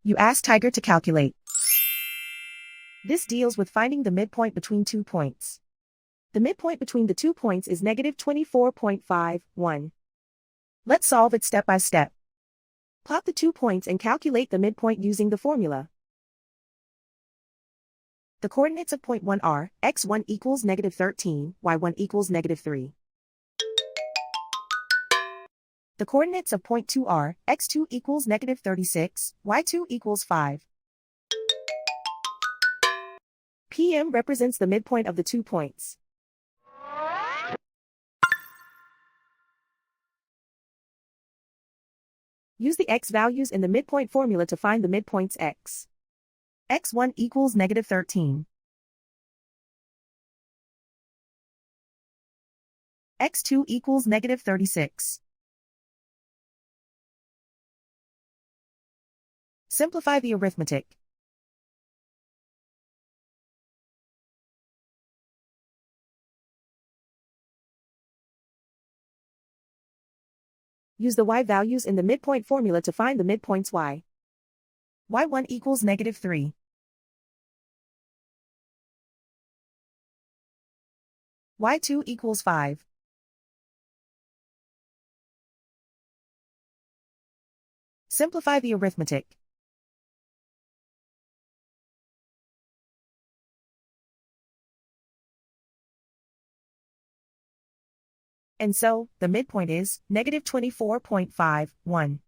You ask Tiger to calculate. This deals with finding the midpoint between 2 points. The midpoint between the 2 points is -24.51. Let's solve it step by step. Plot the 2 points and calculate the midpoint using the formula. The coordinates of point 1 are, x1 equals -13, y1 equals -3. The coordinates of point 2 are, x2 equals -36, y2 equals 5. PM represents the midpoint of the 2 points. Use the x values in the midpoint formula to find the midpoints x. x1 equals -13. x2 equals -36. Simplify the arithmetic. Use the y values in the midpoint formula to find the midpoints y. y1 equals -3. y2 equals 5. Simplify the arithmetic. And so, the midpoint is -24.51.